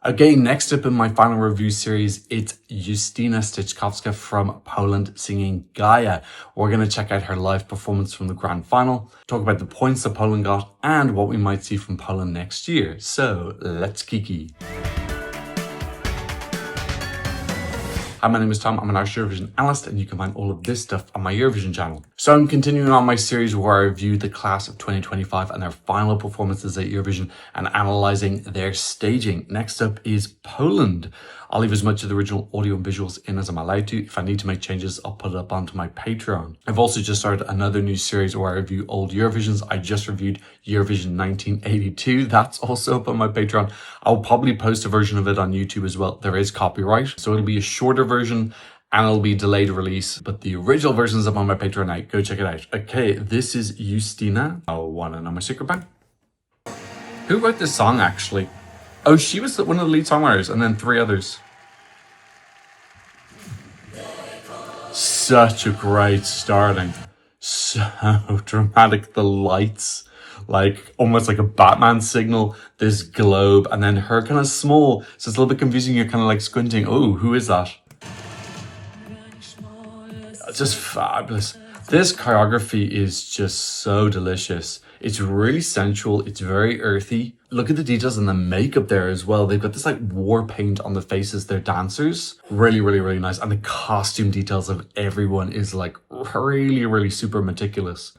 Okay, next up in my final review series, it's Justyna from Poland singing Gaja. We're going to check out her live performance from the Grand Final, talk about the points that Poland got, and what we might see from Poland next year. So, let's kiki. Hi, my name is Tom. I'm an Irish Eurovision analyst, and you can find all of this stuff on my Eurovision channel. So I'm continuing on my series where I review the class of 2025 and their final performances at Eurovision and analysing their staging. Next up is Poland. I'll leave as much of the original audio and visuals in as I'm allowed to. If I need to make changes, I'll put it up onto my Patreon. I've also just started another new series where I review old Eurovisions. I just reviewed Eurovision 1982. That's also up on my Patreon. I'll probably post a version of it on YouTube as well. There is copyright, so it'll be a shorter version and it'll be delayed release, but the original version is up on my Patreon now. Go check it out. Okay, this is Justyna. I wanna know my secret band. Who wrote this song actually? Oh, she was one of the lead songwriters, and then 3 others. Such a great starting. So dramatic, the lights, like almost like a Batman signal, this globe, and then her kind of small, so it's a little bit confusing. You're kind of like squinting. Oh, who is that? Just fabulous. This choreography is just so delicious. It's really sensual. It's very earthy. Look at the details in the makeup there as well. They've got this like war paint on the faces. They're dancers. Really, really, really nice. And the costume details of everyone is like really, really super meticulous.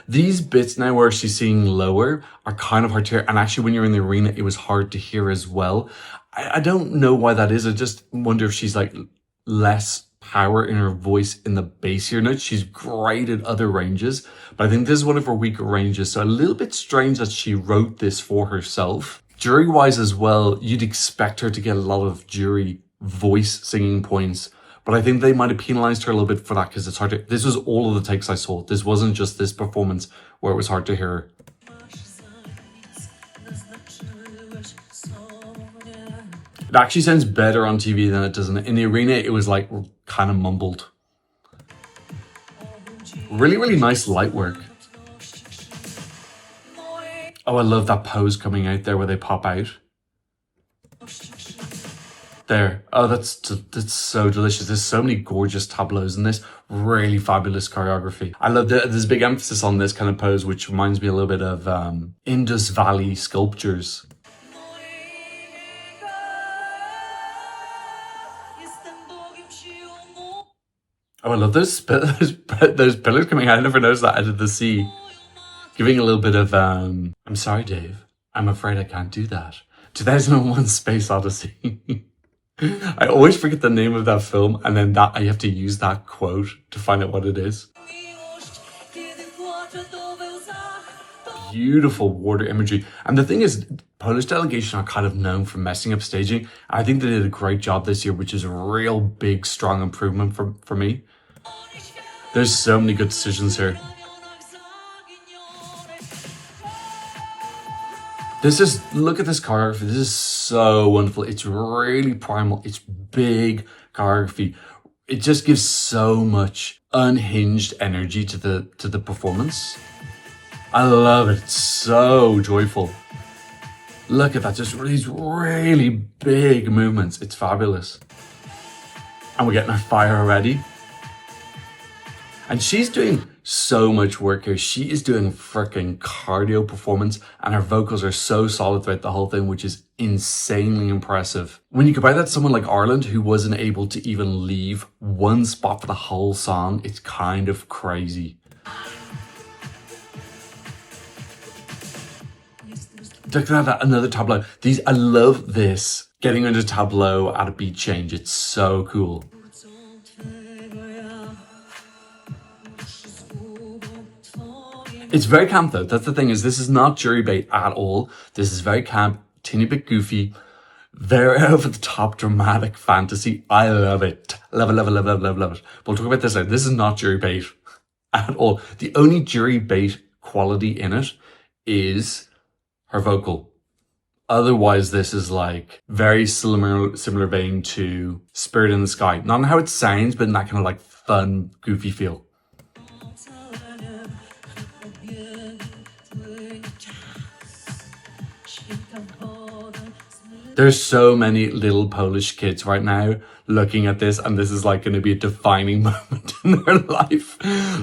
These bits now where she's singing lower are kind of hard to hear. And actually when you're in the arena, it was hard to hear as well. I don't know why that is. I just wonder if she's like less power in her voice in the bassier notes. She's great at other ranges, but I think this is one of her weaker ranges. So a little bit strange that she wrote this for herself. Jury wise as well, you'd expect her to get a lot of jury voice singing points, but I think they might have penalized her a little bit for that because it's hard to, this was all of the takes I saw. This wasn't just this performance where it was hard to hear her. It actually sounds better on TV than it does in the arena. It was like kind of mumbled. Really, really nice light work. Oh, I love that pose coming out there where they pop out. There. Oh, that's so delicious. There's so many gorgeous tableaus in this. Really fabulous choreography. I love that there's big emphasis on this kind of pose, which reminds me a little bit of Indus Valley sculptures. Oh, I love those pillars coming out. I never noticed that out of the sea. Giving a little bit of, I'm sorry, Dave. I'm afraid I can't do that. 2001 Space Odyssey. I always forget the name of that film, and then that I have to use that quote to find out what it is. Beautiful water imagery. And the thing is, Polish delegation are kind of known for messing up staging. I think they did a great job this year, which is a real big, strong improvement for me. There's so many good decisions here. Look at this choreography. This is so wonderful. It's really primal. It's big choreography. It just gives so much unhinged energy to the performance. I love it. It's so joyful. Look at that. Just these really big movements. It's fabulous. And we're getting our fire already. And she's doing so much work here. She is doing freaking cardio performance, and her vocals are so solid throughout the whole thing, which is insanely impressive. When you compare that to someone like Ireland, who wasn't able to even leave one spot for the whole song, it's kind of crazy. Look at that, another tableau. I love this. Getting into tableau at a beat change. It's so cool. It's very camp though. That's the thing, is this is not jury bait at all. This is very camp, teeny bit goofy, very over the top dramatic fantasy. I love it. Love it, love it, love it, love it, love it. We'll talk about this later. This is not jury bait at all. The only jury bait quality in it is her vocal. Otherwise, this is like very similar vein to Spirit in the Sky. Not in how it sounds, but in that kind of like fun, goofy feel. There's so many little Polish kids right now looking at this, and this is like going to be a defining moment in their life.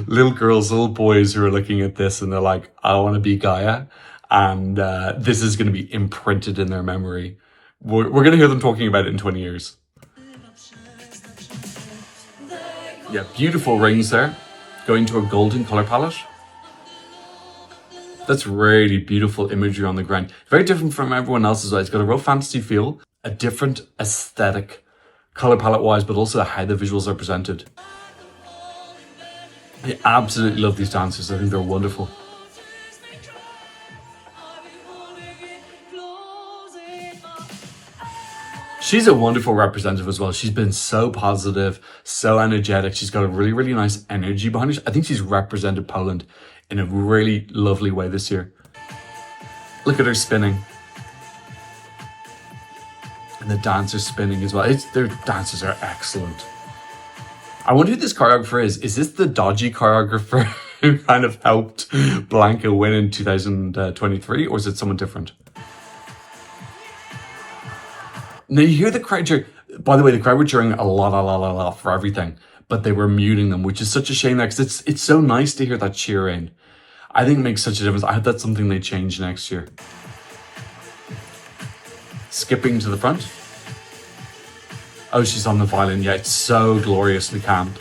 Little girls, little boys who are looking at this and they're like, I want to be Gaia. And this is going to be imprinted in their memory. We're going to hear them talking about it in 20 years. Yeah, beautiful rings there. Going to a golden color palette. That's really beautiful imagery on the ground. Very different from everyone else's. It's got a real fantasy feel, a different aesthetic, color palette wise, but also how the visuals are presented. I absolutely love these dancers. I think they're wonderful. She's a wonderful representative as well. She's been so positive, so energetic. She's got a really, really nice energy behind her. I think she's represented Poland in a really lovely way this year. Look at her spinning. And the dancers spinning as well. Their dances are excellent. I wonder who this choreographer is. Is this the dodgy choreographer who kind of helped Blanca win in 2023? Or is it someone different? Now you hear the crowd cheer. By the way, the crowd were cheering a lot for everything, but they were muting them, which is such a shame because it's so nice to hear that cheering. I think it makes such a difference. I hope that's something they change next year. Skipping to the front. Oh, she's on the violin. Yeah, it's so gloriously camp.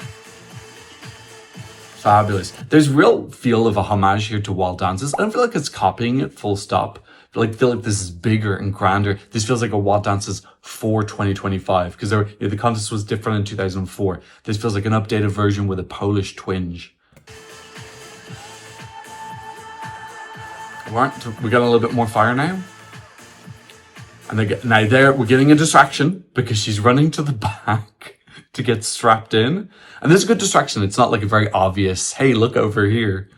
Fabulous. There's real feel of a homage here to wild dances. I don't feel like it's copying it full stop. I feel like this is bigger and grander. This feels like a wild dances for 2025 because the contest was different in 2004. This feels like an updated version with a Polish twinge. We got a little bit more fire now. And we're getting a distraction because she's running to the back to get strapped in. And this is a good distraction. It's not like a very obvious, hey, look over here.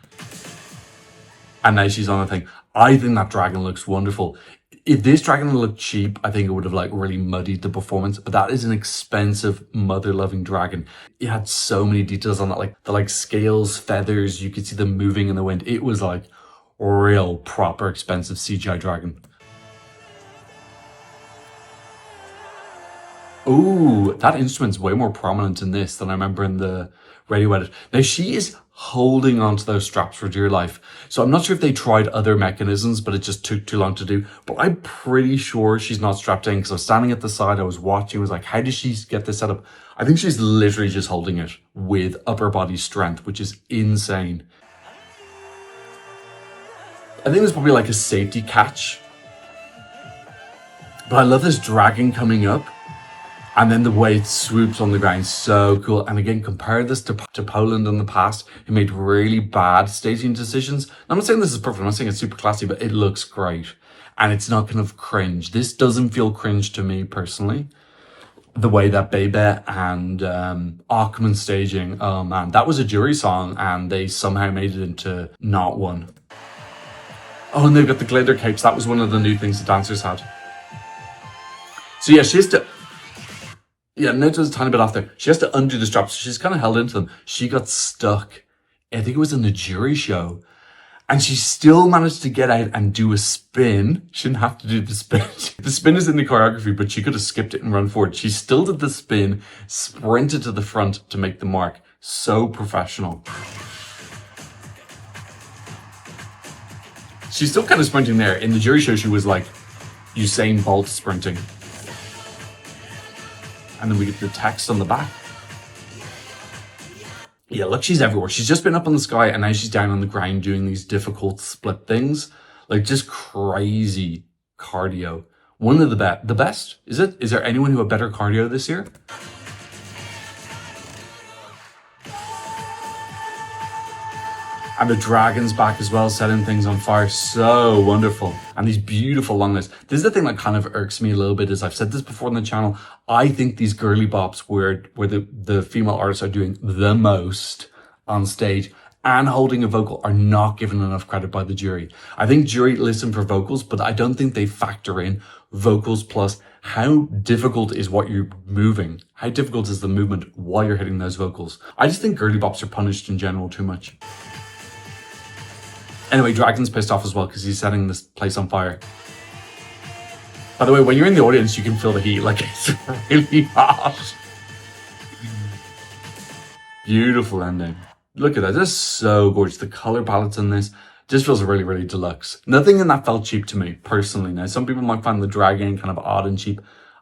And now she's on the thing. I think that dragon looks wonderful. If this dragon looked cheap, I think it would have like really muddied the performance, but that is an expensive mother-loving dragon. It had so many details on it, like the scales, feathers, you could see them moving in the wind. It was like real proper expensive CGI dragon. Ooh, that instrument's way more prominent in this than I remember in the radio edit. Now she is holding onto those straps for dear life. So I'm not sure if they tried other mechanisms, but it just took too long to do. But I'm pretty sure she's not strapped in because I was standing at the side, I was watching, I was like, how did she get this set up? I think she's literally just holding it with upper body strength, which is insane. I think there's probably like a safety catch. But I love this dragon coming up. And then the way it swoops on the ground, so cool. And again, compare this to Poland in the past, who made really bad staging decisions. I'm not saying this is perfect, I'm not saying it's super classy, but it looks great. And it's not kind of cringe. This doesn't feel cringe to me personally. The way that Bebe and Achman staging, oh man, that was a jury song and they somehow made it into not one. Oh, and they've got the glitter capes. That was one of the new things the dancers had. So yeah, she has to... Yeah, notice a tiny bit off there. She has to undo the straps. She's kind of held into them. She got stuck. I think it was in the jury show. And she still managed to get out and do a spin. She didn't have to do the spin. The spin is in the choreography, but she could have skipped it and run forward. She still did the spin, sprinted to the front to make the mark. So professional. She's still kind of sprinting there. In the jury show, she was like Usain Bolt sprinting. And then we get the text on the back. Yeah, look, she's everywhere. She's just been up in the sky and now she's down on the ground doing these difficult split things. Like just crazy cardio. One of the best. The best? Is it? Is there anyone who had better cardio this year? And the dragon's back as well, setting things on fire. So wonderful. And these beautiful long legs. This is the thing that kind of irks me a little bit, is I've said this before on the channel. I think these girly bops where the female artists are doing the most on stage and holding a vocal are not given enough credit by the jury. I think jury listen for vocals, but I don't think they factor in vocals plus how difficult is what you're moving. How difficult is the movement while you're hitting those vocals? I just think girly bops are punished in general too much. Anyway, Dragon's pissed off as well because he's setting this place on fire. By the way, when you're in the audience, you can feel the heat. Like, it's really hot. Beautiful ending. Look at that. This is so gorgeous. The color palettes in this just feels really, really deluxe. Nothing in that felt cheap to me, personally. Now, some people might find the dragging kind of odd and cheap.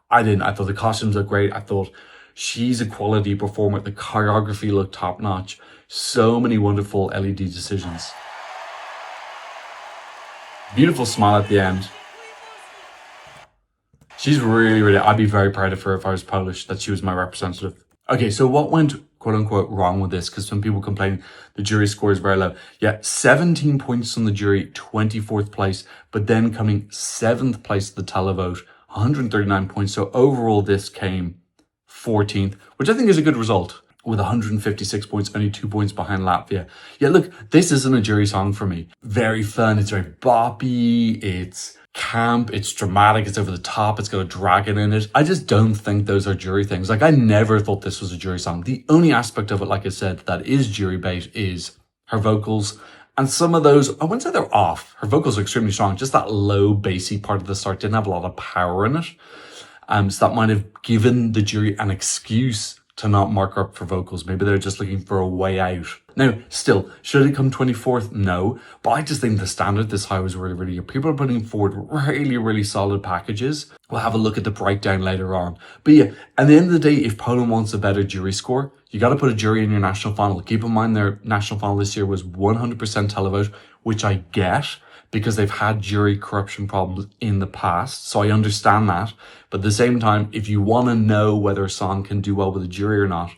I didn't. I thought the costumes looked great. I thought she's a quality performer. The choreography looked top notch. So many wonderful LED decisions. Beautiful smile at the end. She's really, really, I'd be very proud of her if I was Polish, that she was my representative. Okay, so what went quote unquote wrong with this? Because some people complain the jury score is very low. Yeah, 17 points from the jury, 24th place, but then coming 7th place at the televote, 139 points. So overall, this came 14th, which I think is a good result. With 156 points, only 2 points behind Latvia. Yeah, look, this isn't a jury song for me. Very fun, it's very boppy, it's camp, it's dramatic, it's over the top, it's got a dragon in it. I just don't think those are jury things. Like, I never thought this was a jury song. The only aspect of it, like I said, that is jury bait is her vocals. And some of those, I wouldn't say they're off. Her vocals are extremely strong. Just that low, bassy part of the start didn't have a lot of power in it. So that might have given the jury an excuse to not mark her up for vocals. Maybe they're just looking for a way out. Now, still, should it come 24th? No. But I just think the standard this high was really, really good. People are putting forward really, really solid packages. We'll have a look at the breakdown later on. But yeah, at the end of the day, if Poland wants a better jury score, you got to put a jury in your national final. Keep in mind their national final this year was 100% televote, which I get, because they've had jury corruption problems in the past. So I understand that. But at the same time, if you want to know whether a song can do well with a jury or not,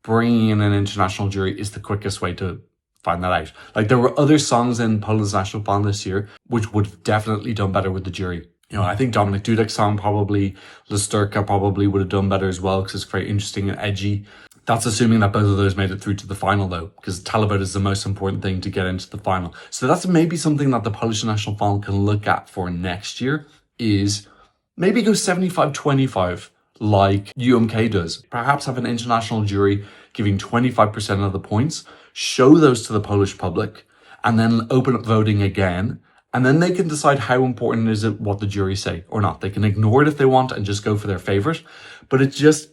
bringing in an international jury is the quickest way to find that out. Like, there were other songs in Poland's national final this year, which would have definitely done better with the jury. You know, I think Dominik Dudek's song probably, Lusterka probably would have done better as well, because it's very interesting and edgy. That's assuming that both of those made it through to the final, though, because televote is the most important thing to get into the final. So that's maybe something that the Polish national final can look at for next year, is maybe go 75-25 like UMK does. Perhaps have an international jury giving 25% of the points, show those to the Polish public, and then open up voting again. And then they can decide how important is it what the jury say or not. They can ignore it if they want and just go for their favorite. But it just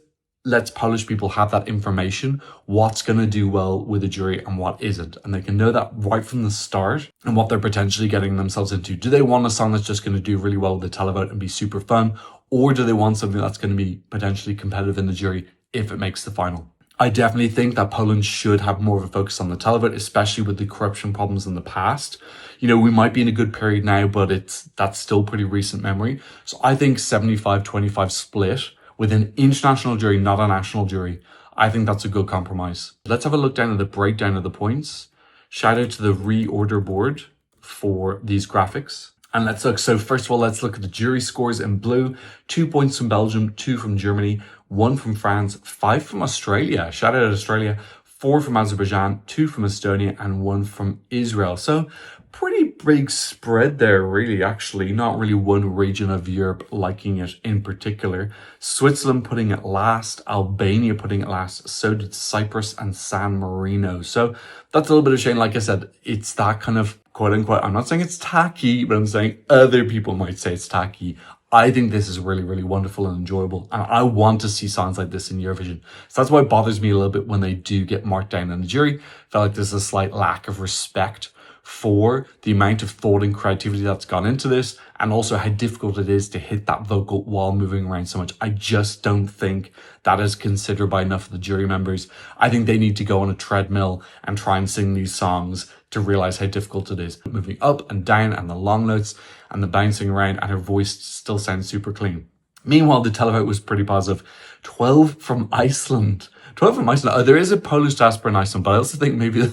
lets Polish people have that information, what's going to do well with the jury and what isn't. And they can know that right from the start and what they're potentially getting themselves into. Do they want a song that's just going to do really well with the televote and be super fun? Or do they want something that's going to be potentially competitive in the jury if it makes the final? I definitely think that Poland should have more of a focus on the televote, especially with the corruption problems in the past. You know, we might be in a good period now, but that's still pretty recent memory. So I think 75-25 split with an international jury, not a national jury. I think that's a good compromise. Let's have a look down at the breakdown of the points. Shout out to the reorder board for these graphics. And let's look. So first of all, let's look at the jury scores in blue. 2 points from Belgium, 2 from Germany, 1 from France, 5 from Australia. Shout out to Australia. 4 from Azerbaijan, 2 from Estonia, and 1 from Israel. So pretty big spread there, really, actually. Not really one region of Europe liking it in particular. Switzerland putting it last, Albania putting it last, so did Cyprus and San Marino. So that's a little bit of a shame. Like I said, it's that kind of quote unquote, I'm not saying it's tacky, but I'm saying other people might say it's tacky. I think this is really, really wonderful and enjoyable. And I want to see songs like this in Eurovision. So that's why it bothers me a little bit when they do get marked down in the jury. I feel like there's a slight lack of respect for the amount of thought and creativity that's gone into this, and also how difficult it is to hit that vocal while moving around so much. I just don't think that is considered by enough of the jury members. I think they need to go on a treadmill and try and sing these songs to realize how difficult it is. Moving up and down and the long notes and the bouncing around, and her voice still sounds super clean. Meanwhile, the televote was pretty positive. 12 from Iceland. 12 from Iceland. Oh, there is a Polish diaspora in Iceland, but I also think maybe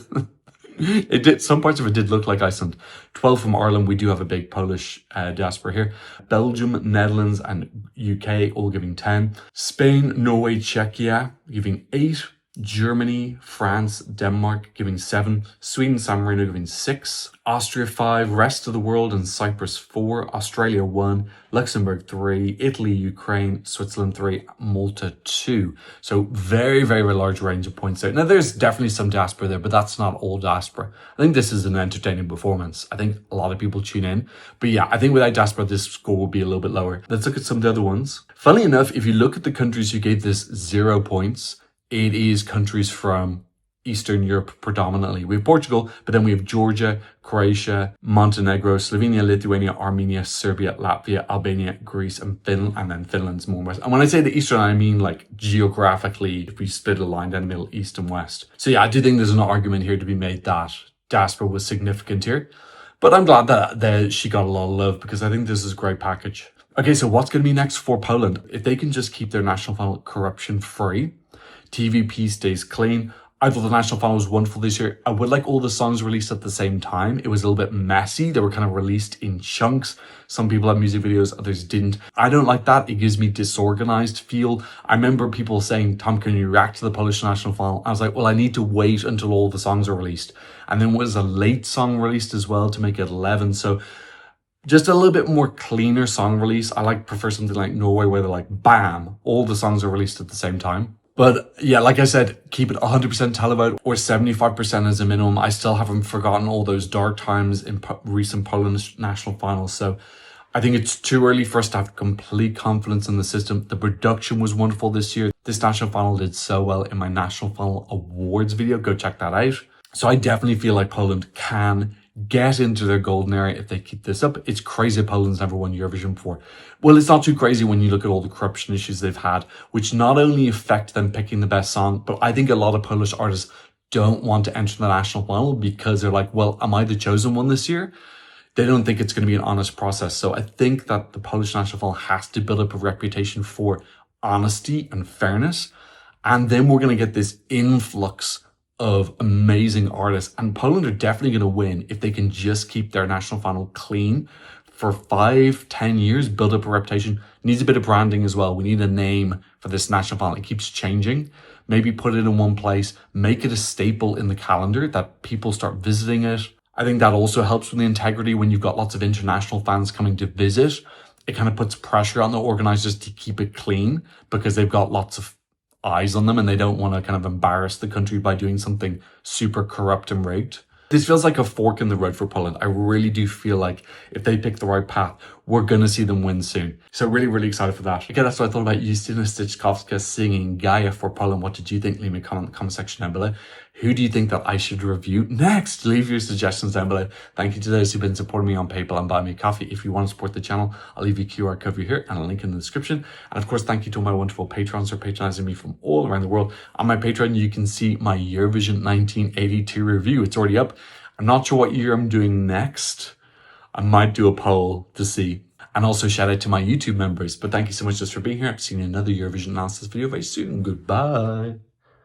it did, some parts of it did look like Iceland. 12 from Ireland. We do have a big Polish diaspora here. Belgium, Netherlands, and UK all giving 10. Spain, Norway, Czechia giving 8. Germany, France, Denmark giving 7, Sweden, San Marino giving 6, Austria 5, rest of the world and Cyprus 4, Australia 1, Luxembourg 3, Italy, Ukraine, Switzerland 3, Malta 2. So very, very large range of points there. Now there's definitely some diaspora there, but that's not all diaspora. I think this is an entertaining performance. I think a lot of people tune in. But yeah, I think without diaspora, this score will be a little bit lower. Let's look at some of the other ones. Funnily enough, if you look at the countries who gave this 0 points, it is countries from Eastern Europe predominantly. We have Portugal, but then we have Georgia, Croatia, Montenegro, Slovenia, Lithuania, Armenia, Serbia, Latvia, Albania, Greece, and Finland, and then Finland's more west. And when I say the Eastern, I mean like geographically, if we split a line down the middle, East and West. So yeah, I do think there's an argument here to be made that diaspora was significant here. But I'm glad that she got a lot of love because I think this is a great package. Okay, so what's going to be next for Poland? If they can just keep their national final corruption free, TVP stays clean. I thought the national final was wonderful this year. I would like all the songs released at the same time. It was a little bit messy. They were kind of released in chunks. Some people had music videos, others didn't. I don't like that. It gives me disorganized feel. I remember people saying, Tom, can you react to the Polish national final? I was like, well, I need to wait until all the songs are released. And then was a late song released as well to make it 11. So just a little bit more cleaner song release. I prefer something like Norway where they're like, bam, all the songs are released at the same time. But yeah, like I said, keep it 100% televote or 75% as a minimum. I still haven't forgotten all those dark times in recent Polish national finals. So I think it's too early for us to have complete confidence in the system. The production was wonderful this year. This national final did so well in my national final awards video. Go check that out. So I definitely feel like Poland can get into their golden era if they keep this up. It's crazy Poland's never won Eurovision before. Well, it's not too crazy when you look at all the corruption issues they've had, which not only affect them picking the best song, but I think a lot of Polish artists don't want to enter the national final because they're like, well, am I the chosen one this year? They don't think it's going to be an honest process. So I think that the Polish national final has to build up a reputation for honesty and fairness. And then we're going to get this influx of amazing artists, and Poland are definitely going to win if they can just keep their national final clean for 5-10 years, build up a reputation. Needs a bit of branding as well. We need a name for this national final. It keeps changing. Maybe put it in one place, make it a staple in the calendar that people start visiting it. I think that also helps with the integrity when you've got lots of international fans coming to visit. It kind of puts pressure on the organizers to keep it clean because they've got lots of eyes on them and they don't want to kind of embarrass the country by doing something super corrupt and rigged. This feels like a fork in the road for Poland. I really do feel like if they pick the right path, we're going to see them win soon. So really excited for that. Okay, that's what I thought about Justyna singing Gaja for Poland. What did you think? Leave me a comment in the comment section down below. Who do you think that I should review next? Leave your suggestions down below. Thank you to those who've been supporting me on PayPal and buying me a coffee. If you want to support the channel, I'll leave you a QR code here and a link in the description. And of course, thank you to all my wonderful patrons for patronizing me from all around the world. On my Patreon, you can see my Eurovision 1982 review. It's already up. I'm not sure what year I'm doing next. I might do a poll to see. And also shout out to my YouTube members. But thank you so much just for being here. I've seen another Eurovision analysis video very soon. Goodbye.